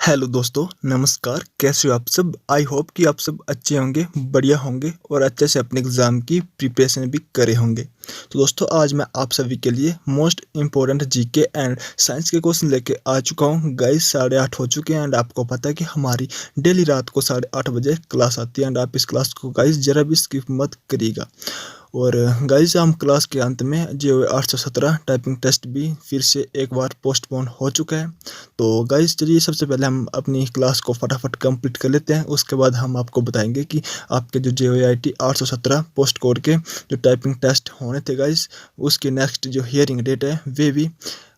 Hello दोस्तों, नमस्कार। कैसे हो आप सब? आई होप कि आप सब अच्छे होंगे, बढ़िया होंगे और अच्छे से अपने एग्ज़ाम की प्रिपरेशन भी करे होंगे। तो दोस्तों, आज मैं आप सभी के लिए most important GK and science के क्वेश्चन लेके आ चुका हूँ। गाइस 8:30 हो चुके हैं एंड आपको पता है कि हमारी डेली रात को 8:30 बजे क्लास आती है एंड आप इस क्लास को गाइस ज़रा भी स्किप मत करिएगा। और गाइस हम क्लास के अंत में जो 817 टाइपिंग टेस्ट भी फिर से एक बार पोस्टपोन हो चुका है। तो गाइस चलिए सबसे पहले हम अपनी क्लास को फटाफट कंप्लीट कर लेते हैं। उसके बाद हम आपको बताएंगे कि आपके जो JOIT 817 पोस्ट कोड के जो टाइपिंग टेस्ट होने थे गाइस, उसकी नेक्स्ट जो हियरिंग डेट है वे भी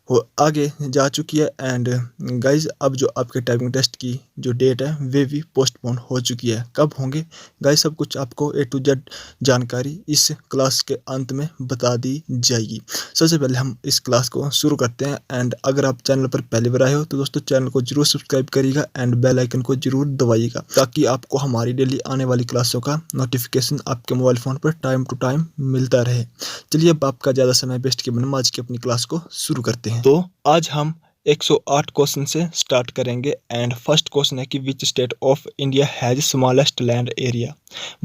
वो आगे जा चुकी है। एंड गाइस अब जो आपके टाइपिंग टेस्ट की जो डेट है वे भी पोस्टपोन हो चुकी है। कब होंगे गाइस, सब कुछ आपको A to Z जानकारी इस क्लास के अंत में बता दी जाएगी। सबसे पहले हम इस क्लास को शुरू करते हैं। एंड अगर आप चैनल पर पहली बार आए हो तो दोस्तों चैनल को जरूर सब्सक्राइब करिएगा एंड बेल आइकन को जरूर दबाइएगा ताकि आपको हमारी डेली आने वाली क्लासों का नोटिफिकेशन आपके मोबाइल फ़ोन पर टाइम टू टाइम मिलता रहे। चलिए अब आपका ज़्यादा समय वेस्ट किए बिना आज की अपनी क्लास को शुरू करते हैं। तो आज हम 108 क्वेश्चन से स्टार्ट करेंगे एंड फर्स्ट क्वेश्चन है कि which state of India has smallest land area.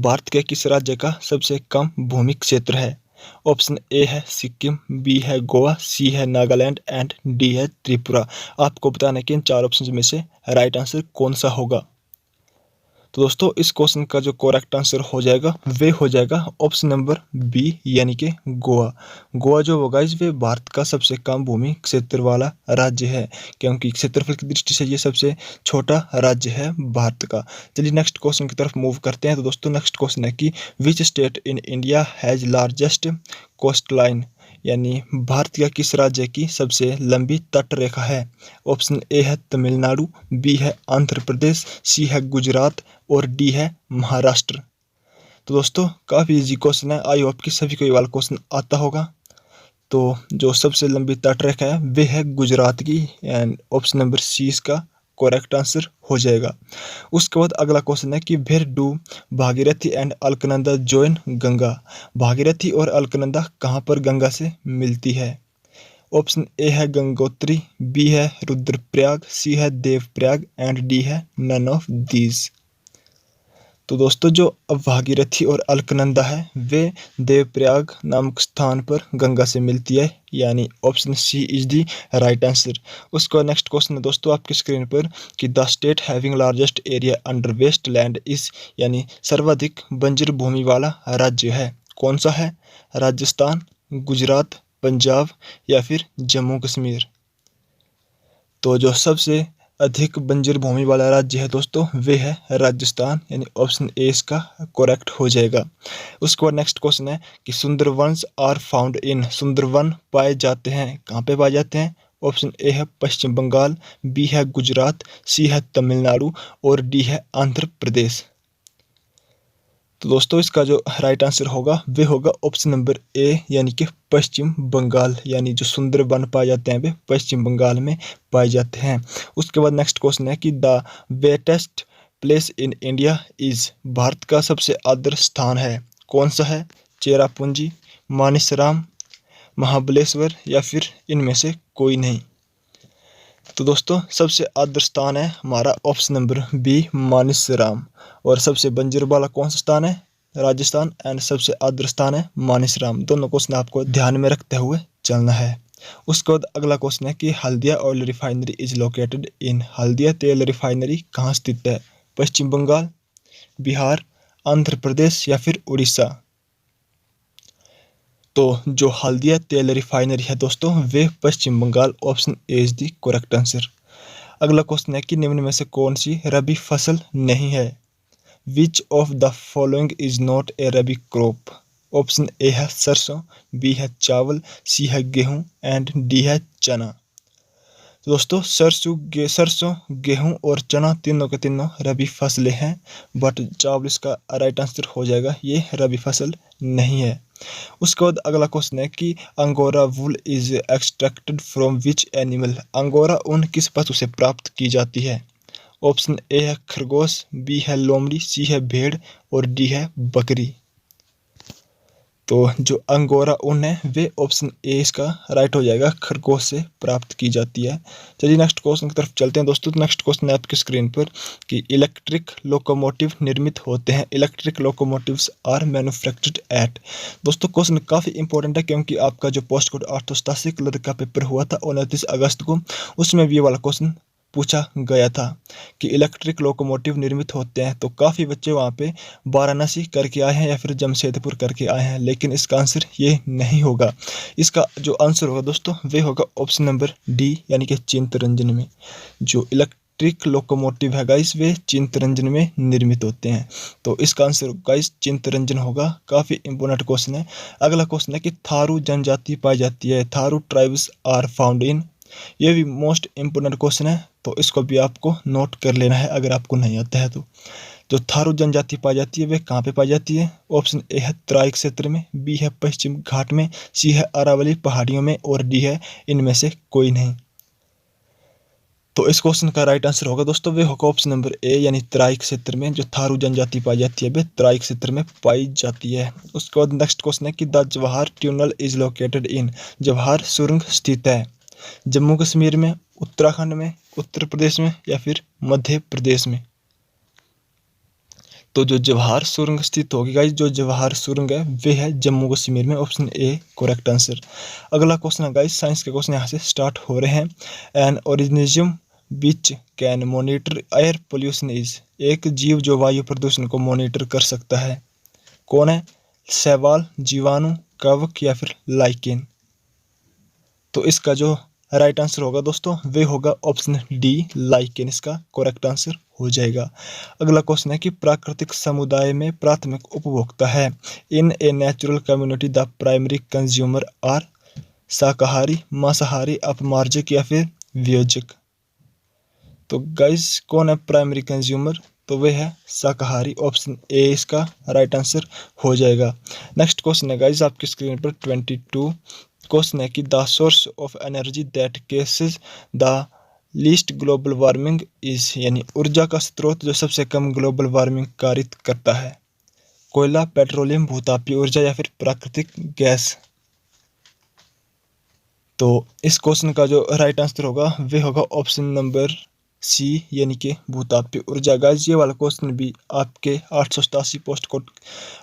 Bharat के किस राज्य का सबसे कम भूमि क्षेत्र है? ऑप्शन ए है सिक्किम, बी है गोवा, सी है नागालैंड एंड डी है त्रिपुरा। आपको बताना है कि इन चार ऑप्शन में से राइट आंसर कौन सा होगा। तो दोस्तों इस क्वेश्चन का जो करेक्ट आंसर हो जाएगा वे हो जाएगा ऑप्शन नंबर बी यानी कि गोवा। गोवा जो होगा वे भारत का सबसे कम भूमि क्षेत्र वाला राज्य है क्योंकि क्षेत्रफल की दृष्टि से ये सबसे छोटा राज्य है भारत का। चलिए नेक्स्ट क्वेश्चन की तरफ मूव करते हैं। तो दोस्तों नेक्स्ट क्वेश्चन है कि which state in India has largest coastline, यानी भारत का किस राज्य की सबसे लंबी तट रेखा है? ऑप्शन ए है तमिलनाडु, बी है आंध्र प्रदेश, सी है गुजरात और डी है महाराष्ट्र। तो दोस्तों काफ़ी इजी क्वेश्चन है, आई होप कि सभी को ये वाला क्वेश्चन आता होगा। तो जो सबसे लंबी तट रेखा है वे है गुजरात की एंड ऑप्शन नंबर सी इसका करेक्ट आंसर हो जाएगा। उसके बाद अगला क्वेश्चन है कि where do Bhagirathi and Alaknanda join Ganga. Bhagirathi और अलकनंदा कहाँ पर गंगा से मिलती है? ऑप्शन ए है गंगोत्री, बी है रुद्रप्रयाग, सी है देवप्रयाग एंड डी है नन ऑफ दीज। तो दोस्तों जो भागीरथी और अलकनंदा है वे देवप्रयाग नामक स्थान पर गंगा से मिलती है, यानी option C is the right answer. उसका नेक्स्ट क्वेश्चन है दोस्तों आपकी स्क्रीन पर कि the state having largest area under wasteland is, यानी सर्वाधिक बंजर भूमि वाला राज्य है कौन सा है? राजस्थान, गुजरात, पंजाब या फिर जम्मू कश्मीर। तो जो सबसे अधिक बंजर भूमि वाला राज्य है दोस्तों वे है राजस्थान, यानी ऑप्शन ए इसका करेक्ट हो जाएगा। उसके बाद नेक्स्ट क्वेश्चन है कि सुंदरवन्स आर फाउंड इन, सुंदरवन पाए जाते हैं कहाँ पे पाए जाते हैं? ऑप्शन ए है पश्चिम बंगाल, बी है गुजरात, सी है तमिलनाडु और डी है आंध्र प्रदेश। तो दोस्तों इसका जो राइट आंसर होगा वे होगा ऑप्शन नंबर ए यानी कि पश्चिम बंगाल, यानी जो सुंदरबन पाए जाते हैं वे पश्चिम बंगाल में पाए जाते हैं। उसके बाद नेक्स्ट क्वेश्चन है कि the wettest place in India is, Bharat का सबसे आदर्श स्थान है कौन सा है? चेरापूंजी, मानेसराम, महाबलेश्वर या फिर इनमें से कोई नहीं। तो दोस्तों सबसे आदर्श स्थान है हमारा ऑप्शन नंबर बी मानेसराम। और सबसे बंजर वाला कौन सा स्थान है? राजस्थान। एंड सबसे आदर्श स्थान है मानेसराम। दोनों क्वेश्चन आपको ध्यान में रखते हुए चलना है। उसके बाद अगला क्वेश्चन है कि Haldia oil refinery is located in, Haldia तेल रिफाइनरी कहाँ स्थित है? पश्चिम बंगाल, बिहार, आंध्र प्रदेश या फिर उड़ीसा। तो जो हल्दिया तेल रिफाइनरी है दोस्तों वे Paschim Bengal, option A is the correct answer. अगला क्वेश्चन है कि निम्न में से कौन सी रबी फसल नहीं है? Which of the following is not a rabi crop? Option A है सरसों, बी है चावल, सी है गेहूं एंड डी है चना। तो दोस्तों सरसों, गेहूं और चना तीनों के तीनों रबी फसलें हैं, बट चावल इसका राइट आंसर हो जाएगा, ये रबी फसल नहीं है। उसके बाद अगला क्वेश्चन है कि angora wool is extracted from which animal, angora ऊन किस पशु से प्राप्त की जाती है? ऑप्शन ए है खरगोश, बी है लोमड़ी, सी है भेड़ और डी है बकरी। तो जो अंगोरा ऊन है वे ऑप्शन ए इसका राइट हो जाएगा, खरगोश से प्राप्त की जाती है। चलिए नेक्स्ट क्वेश्चन की तरफ चलते हैं दोस्तों। नेक्स्ट क्वेश्चन है आपकी स्क्रीन पर कि इलेक्ट्रिक लोकोमोटिव निर्मित होते हैं, electric locomotives are manufactured at. दोस्तों क्वेश्चन काफ़ी इंपॉर्टेंट है क्योंकि आपका जो पोस्ट कोड 887 कलर का पेपर हुआ था 29 अगस्त को, उसमें भी ये वाला क्वेश्चन पूछा गया था कि इलेक्ट्रिक लोकोमोटिव निर्मित होते हैं। तो काफ़ी बच्चे वहाँ पे वाराणसी करके आए हैं या फिर जमशेदपुर करके आए हैं, लेकिन इसका आंसर ये नहीं होगा। इसका जो आंसर होगा दोस्तों वे होगा ऑप्शन नंबर डी, यानी कि चित्तरंजन में। जो इलेक्ट्रिक लोकोमोटिव है गाइस वे चित्तरंजन में निर्मित होते हैं। तो इसका आंसर गाइस चित्तरंजन होगा। काफ़ी इंपॉर्टेंट क्वेश्चन है। अगला क्वेश्चन है कि थारू जनजाति पाई जाती है, Tharu tribes are found in. ये भी मोस्ट इंपोर्टेंट क्वेश्चन है, तो इसको भी आपको नोट कर लेना है अगर आपको नहीं आता है तो। जो थारू जनजाति पाई जाती है वे कहाँ पे पाई जाती है? ऑप्शन ए है तराई क्षेत्र में, बी है पश्चिम घाट में, सी है अरावली पहाड़ियों में और डी है इनमें से कोई नहीं। तो इस क्वेश्चन का राइट आंसर होगा दोस्तों वे होगा ऑप्शन नंबर ए, यानी तराई क्षेत्र में जो थारू जनजाति पाई जाती है वे तराई क्षेत्र में पाई जाती है। उसके बाद नेक्स्ट क्वेश्चन है कि the Jawahar tunnel is located in. Jawahar सुरंग स्थित है जम्मू कश्मीर में, उत्तराखंड में, उत्तर प्रदेश में या फिर मध्य प्रदेश में। तो जो जवाहर सुरंग स्थित होगी गाइस, जो जवाहर सुरंग है वे है जम्मू कश्मीर में, ऑप्शन ए करेक्ट आंसर। अगला क्वेश्चन है गाइस, साइंस के क्वेश्चन यहाँ से स्टार्ट हो रहे हैं। An organism which can monitor air pollution is. एक जीव जो वायु प्रदूषण को मॉनिटर कर सकता है, कौन है? शैवाल, जीवाणु, कवक या फिर लाइकेन। तो इसका जो राइट आंसर होगा दोस्तों वे होगा ऑप्शन डी, लाइकेन इसका करेक्ट आंसर हो जाएगा। अगला क्वेश्चन है कि प्राकृतिक समुदाय में प्राथमिक उपभोक्ता है। In a natural community the primary consumer are. शाकाहारी, मांसाहारी, अपमार्जक या फिर वियोजक। तो गाइस कौन है प्राइमरी कंज्यूमर? तो वे है शाकाहारी, ऑप्शन ए इसका राइट आंसर हो जाएगा। नेक्स्ट क्वेश्चन है गाइस आपकी स्क्रीन पर 22 क्वेश्चन है कि the source of energy that cases the least global warming is. यानी ऊर्जा का स्रोत जो सबसे कम ग्लोबल वार्मिंग कारित करता है, कोयला, पेट्रोलियम, भूतापीय ऊर्जा या फिर प्राकृतिक गैस। तो इस क्वेश्चन का जो राइट आंसर होगा वे होगा ऑप्शन नंबर सी, यानी कि भूतापीय ऊर्जा। गाइस ये वाला क्वेश्चन भी आपके 887 पोस्ट कोड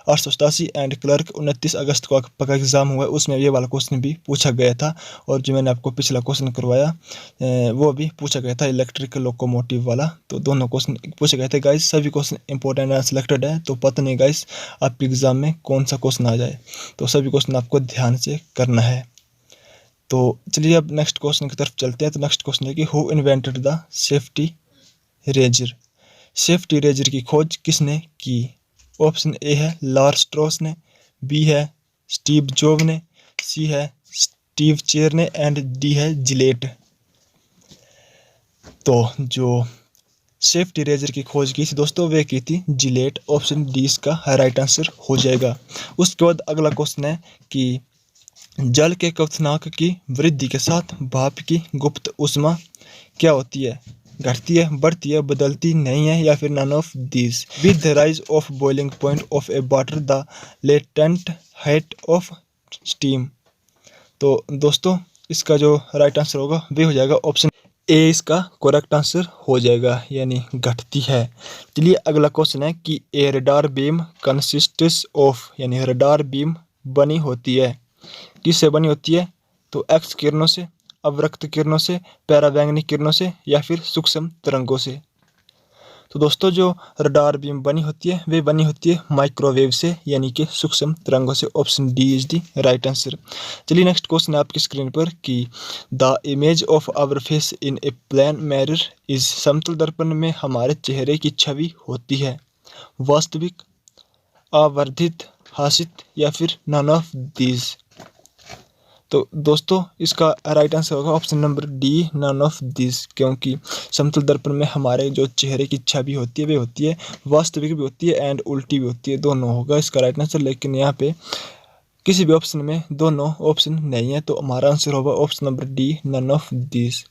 887 एंड क्लर्क 29 अगस्त को आपका एग्जाम हुआ है, उसमें ये वाला क्वेश्चन भी पूछा गया था। और जो मैंने आपको पिछला क्वेश्चन करवाया वो भी पूछा गया था इलेक्ट्रिकल लोकोमोटिव वाला। तो दोनों क्वेश्चन पूछे गए थे गाइस, सभी क्वेश्चन इंपॉर्टेंट एंड सिलेक्टेड है। तो पता नहीं गाइस आपके एग्जाम में कौन सा क्वेश्चन आ जाए, तो सभी क्वेश्चन आपको ध्यान से करना है। तो चलिए अब नेक्स्ट क्वेश्चन की तरफ चलते हैं। तो नेक्स्ट क्वेश्चन है कि who invented the safety razor. Safety razor की खोज किसने की? ऑप्शन ए है लॉर्ड स्ट्रॉस ने, बी है स्टीव जॉब ने, सी है स्टीव चेयर ने एंड डी है जिलेट। तो जो सेफ्टी रेजर की खोज की थी दोस्तों वे की थी जिलेट, ऑप्शन डी इसका राइट आंसर हो जाएगा। उसके बाद अगला क्वेश्चन है कि जल के क्वथनांक की वृद्धि के साथ भाप की गुप्त ऊष्मा क्या होती है? घटती है, बढ़ती है, बदलती नहीं है या फिर none of these. With the rise of boiling point of a water the latent height of steam. तो दोस्तों इसका जो राइट आंसर होगा वे हो जाएगा ऑप्शन ए इसका करेक्ट आंसर हो जाएगा, यानी घटती है। चलिए अगला क्वेश्चन है कि ए रडार बीम कंसिस्ट्स ऑफ। यानी रडार बीम बनी होती है, किससे बनी होती है? तो एक्स किरणों से, अवरक्त किरणों से, पैराबैंगनी किरणों से या फिर सूक्ष्म तरंगों से। तो दोस्तों जो रडार बीम बनी होती है वे बनी होती है माइक्रोवेव से, यानी कि सूक्ष्म तरंगों से, option D is the right answer. चलिए नेक्स्ट क्वेश्चन है आपकी स्क्रीन पर कि the image of our face in a plane mirror is. समतल दर्पण में हमारे चेहरे की छवि होती है वास्तविक, आवर्धित, हासित या फिर नन ऑफ दीज। तो दोस्तों इसका राइट आंसर होगा option number D, none of this. क्योंकि समतल दर्पण में हमारे जो चेहरे की छवि होती है वे होती है वास्तविक भी होती है एंड उल्टी भी होती है, दोनों होगा इसका राइट आंसर। लेकिन यहाँ पे किसी भी ऑप्शन में दोनों ऑप्शन नहीं है, तो हमारा आंसर होगा option number D, none of this.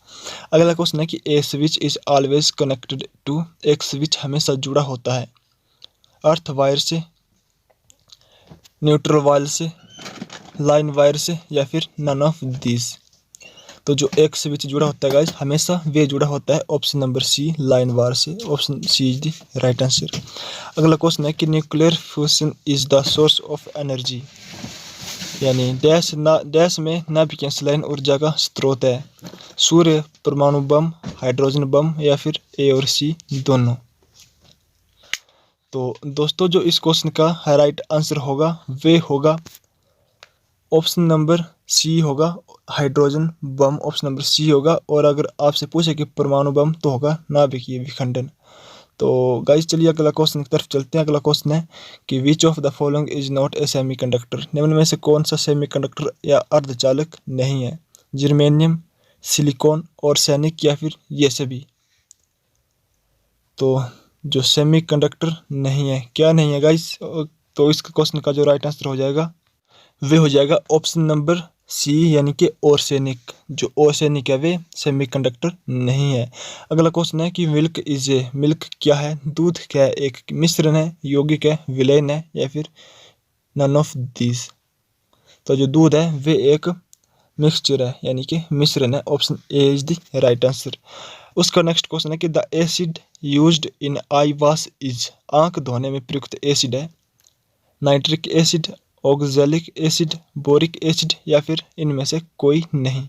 अगला क्वेश्चन है कि a switch is always connected to. एक स्विच हमेशा जुड़ा होता है अर्थ वायर से, न्यूट्रल वायर से, लाइन वायर से या फिर नन ऑफ दिस। तो जो एक स्विच जुड़ा होता है गाइस हमेशा वे जुड़ा होता है option number C line wire से। Option C is the right answer. अगला क्वेश्चन है कि nuclear fusion is the source of energy, यानी डैश में नाभिकीय संलयन ऊर्जा का स्रोत है। सूर्य, परमाणु बम, हाइड्रोजन बम या फिर ए और सी दोनों। तो दोस्तों जो इस क्वेश्चन का राइट आंसर होगा वे होगा ऑप्शन नंबर सी होगा hydrogen bomb. Option number C होगा। और अगर आपसे पूछे कि परमाणु बम तो होगा नाभिकीय विखंडन। तो गाइस चलिए अगला क्वेश्चन की तरफ चलते हैं। अगला क्वेश्चन है कि which of the following is not a semiconductor, निम्न में से कौन सा सेमीकंडक्टर या अर्धचालक नहीं है? जर्मेनियम, सिलिकॉन, आर्सेनिक या फिर ये सभी। तो जो सेमीकंडक्टर नहीं है, क्या नहीं है गाइस? तो इस क्वेश्चन का जो राइट आंसर हो जाएगा वे हो जाएगा ऑप्शन नंबर सी यानी कि आर्सेनिक। जो आर्सेनिक है वे सेमीकंडक्टर नहीं है। अगला क्वेश्चन है कि मिल्क इज ए, मिल्क क्या है? दूध क्या है? एक मिश्रण है, यौगिक है, विलयन है या फिर नन ऑफ दिस। तो जो दूध है वे एक मिक्सचर है यानी कि मिश्रण है। Option A is the right answer. उसका नेक्स्ट क्वेश्चन है कि the acid used in I wash is, आंख धोने में प्रयुक्त एसिड है nitric acid, oxalic acid, boric acid या फिर इनमें से कोई नहीं।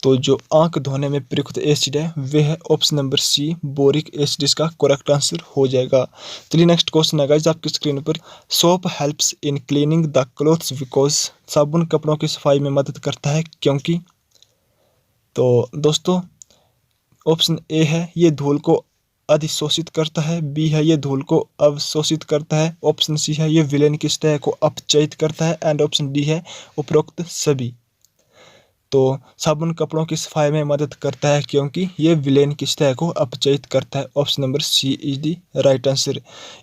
तो जो आंख धोने में प्रयुक्त एसिड है वे है option number C boric acid, इसका करेक्ट आंसर हो जाएगा। चलिए नेक्स्ट क्वेश्चन है गाइस आपकी स्क्रीन पर। Soap helps in cleaning the clothes because, साबुन कपड़ों की सफाई में मदद करता है क्योंकि। तो दोस्तों ऑप्शन ए है ये धूल को अधिशोषित करता है, बी है ये धूल को अवशोषित करता है, ऑप्शन सी है ये विलेन की सतह को अपचयित करता है एंड ऑप्शन डी है उपरोक्त सभी। तो साबुन कपड़ों की सफाई में मदद करता है क्योंकि ये विलेन की सतह को अपचयित करता है। Option number C is the right answer.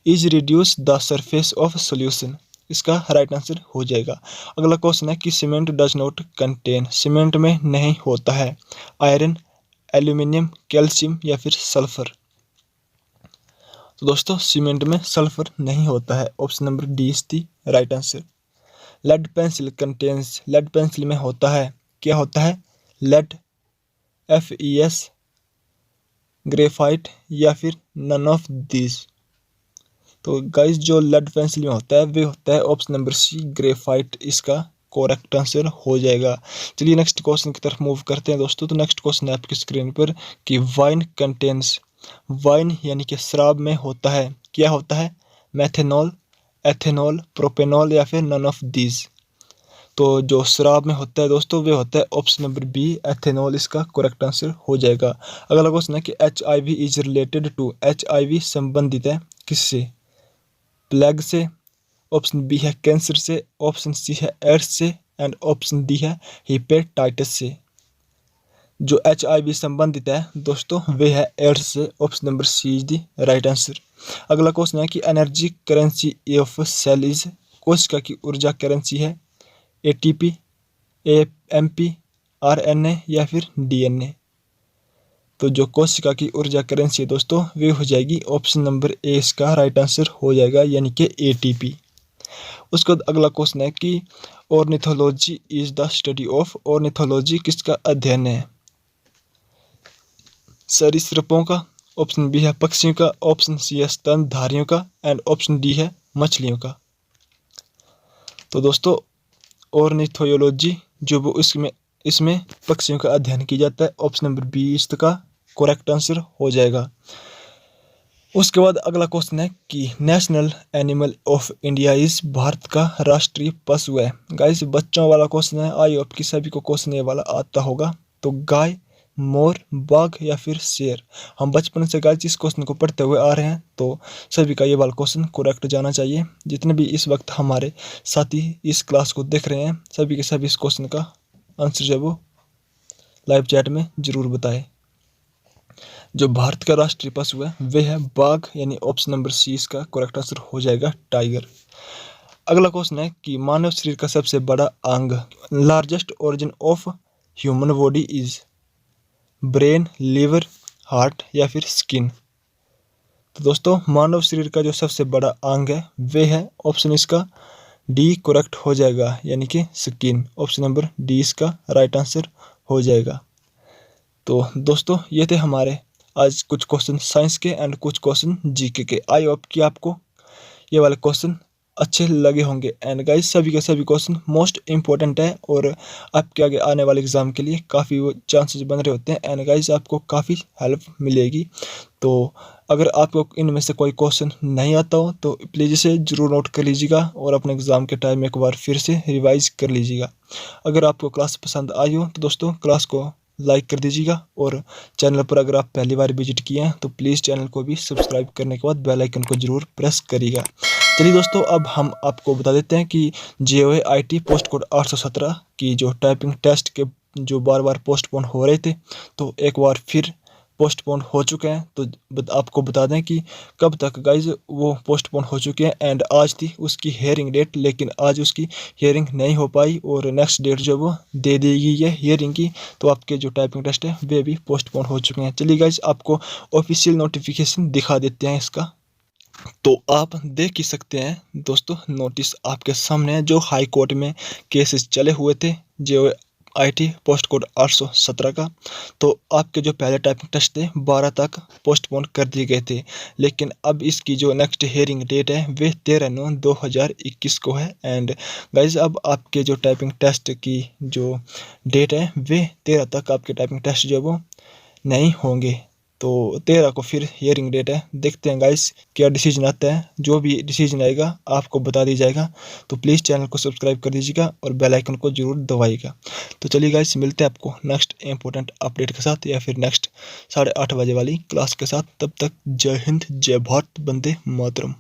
Is reduce the surface of solution, इसका राइट आंसर हो जाएगा। अगला क्वेश्चन है कि cement does not contain, cement में नहीं होता है आयरन, एल्यूमिनियम, कैल्शियम या फिर सल्फर। तो दोस्तों सीमेंट में सल्फर नहीं होता है। Option number D is the right answer. Lead pencil contains, lead pencil में होता है, क्या होता है? लेड, FeS, ग्रेफाइट या फिर नन ऑफ दिस। तो गाइस जो लेड पेंसिल में होता है वे होता है ऑप्शन नंबर सी ग्रेफाइट, इसका करेक्ट आंसर हो जाएगा। चलिए नेक्स्ट क्वेश्चन की तरफ मूव करते हैं दोस्तों। तो नेक्स्ट क्वेश्चन है आपकी स्क्रीन पर कि वाइन कंटेन्स, वाइन यानी कि शराब में होता है, क्या होता है? मेथेनॉल, एथेनॉल, प्रोपेनॉल या फिर नन ऑफ दीज। तो जो शराब में होता है दोस्तों वे होता है ऑप्शन नंबर बी एथेनॉल, इसका करेक्ट आंसर हो जाएगा। अगला क्वेश्चन है कि HIV is related to, HIV संबंधित है किससे? प्लेग से, ऑप्शन बी है कैंसर से, ऑप्शन सी है एड्स से एंड ऑप्शन डी है हेपेटाइटिस से। जो HIV संबंधित है दोस्तों वे है एड्स से। Option number C is the right answer. अगला क्वेश्चन है कि energy currency of cell is, कोशिका की ऊर्जा करेंसी है ATP, AMP, RNA या फिर DNA। तो जो कोशिका की ऊर्जा करेंसी है दोस्तों वे हो जाएगी ऑप्शन नंबर ए, इसका राइट आंसर हो जाएगा यानी कि ATP। उसके बाद अगला क्वेश्चन है कि ornithology is the study of, ornithology किसका अध्ययन है? सरीसृपों का, ऑप्शन बी है पक्षियों का, ऑप्शन सी है स्तनधारियों का एंड ऑप्शन डी है मछलियों का। तो दोस्तों ऑर्निथोलॉजी जो वो इसमें पक्षियों का अध्ययन किया जाता है। ऑप्शन नंबर बी इसका करेक्ट आंसर हो जाएगा। उसके बाद अगला क्वेश्चन है कि national animal of India is, Bharat का राष्ट्रीय पशु है। गाइस बच्चों वाला क्वेश्चन है, आई होप कि सभी को क्वेश्चन ये वाला आता होगा। तो गाय, मोर, बाघ या फिर शेर। हम बचपन से गाइस इस क्वेश्चन को पढ़ते हुए आ रहे हैं तो सभी का ये वाला क्वेश्चन करेक्ट जाना चाहिए। जितने भी इस वक्त हमारे साथी इस क्लास को देख रहे हैं सभी के सभी इस क्वेश्चन का आंसर जो है वो लाइव चैट में जरूर बताएं। जो भारत का राष्ट्रीय पशु है वे है बाघ, यानी ऑप्शन नंबर सी इसका करेक्ट आंसर हो जाएगा टाइगर। अगला क्वेश्चन है कि मानव शरीर का सबसे बड़ा अंग, largest organ of human body is, brain, liver, heart या फिर स्किन। तो दोस्तों मानव शरीर का जो सबसे बड़ा अंग है वे है ऑप्शन इसका डी करेक्ट हो जाएगा, यानी कि स्किन। ऑप्शन नंबर डी इसका राइट आंसर हो जाएगा। तो दोस्तों ये थे हमारे आज कुछ क्वेश्चन साइंस के एंड कुछ क्वेश्चन जीके के। आई होप कि आपको ये वाले क्वेश्चन अच्छे लगे होंगे। एंड गाइस सभी के सभी क्वेश्चन मोस्ट इंपॉर्टेंट है और आपके आगे आने वाले एग्जाम के लिए काफ़ी चांसेस बन रहे होते हैं। एंड गाइस आपको काफ़ी हेल्प मिलेगी। तो अगर आपको इनमें से कोई क्वेश्चन नहीं आता हो तो प्लीज़ इसे ज़रूर नोट कर लीजिएगा और अपने एग्ज़ाम के टाइम एक बार फिर से रिवाइज कर लीजिएगा। अगर आपको क्लास पसंद आई हो तो दोस्तों क्लास को लाइक कर दीजिएगा और चैनल पर अगर आप पहली बार विजिट किए हैं तो प्लीज़ चैनल को भी सब्सक्राइब करने के बाद बेल आइकन को ज़रूर प्रेस करिएगा। चलिए दोस्तों अब हम आपको बता देते हैं कि JOA IT पोस्ट कोड 817 की जो टाइपिंग टेस्ट के जो बार बार पोस्टपोन हो रहे थे तो एक बार फिर पोस्टपोन हो चुके हैं। तो आपको बता दें कि कब तक गाइज वो पोस्टपोन हो चुके हैं। एंड आज थी उसकी हियरिंग डेट, लेकिन आज उसकी हियरिंग नहीं हो पाई और नेक्स्ट डेट जो वो दे दी गई है हियरिंग की। तो आपके जो टाइपिंग टेस्ट है वे भी पोस्टपोन हो चुके हैं। चलिए गाइज आपको ऑफिशियल नोटिफिकेशन दिखा देते हैं इसका। तो आप देख ही सकते हैं दोस्तों, नोटिस आपके सामने है। जो हाई कोर्ट में केसेस चले हुए थे जो IT पोस्ट कोड 817 का, तो आपके जो पहले टाइपिंग टेस्ट थे 12 तक पोस्टपोन कर दिए गए थे। लेकिन अब इसकी जो नेक्स्ट हियरिंग डेट है वे 13/9/2021 को है। एंड गाइज अब आपके जो टाइपिंग टेस्ट की जो डेट है वे 13 तक आपके टाइपिंग टेस्ट जो वो नहीं होंगे। तो 13 को फिर हियरिंग डेट है। देखते हैं गाइस क्या डिसीजन आता है। जो भी डिसीजन आएगा आपको बता दिया जाएगा। तो प्लीज़ चैनल को सब्सक्राइब कर दीजिएगा और बेल आइकन को जरूर दबाइएगा। तो चलिए गाइस मिलते हैं आपको नेक्स्ट इंपॉर्टेंट अपडेट के साथ या फिर नेक्स्ट 8:30 बजे वाली क्लास के साथ। तब तक जय हिंद, जय भारत, वंदे मातरम।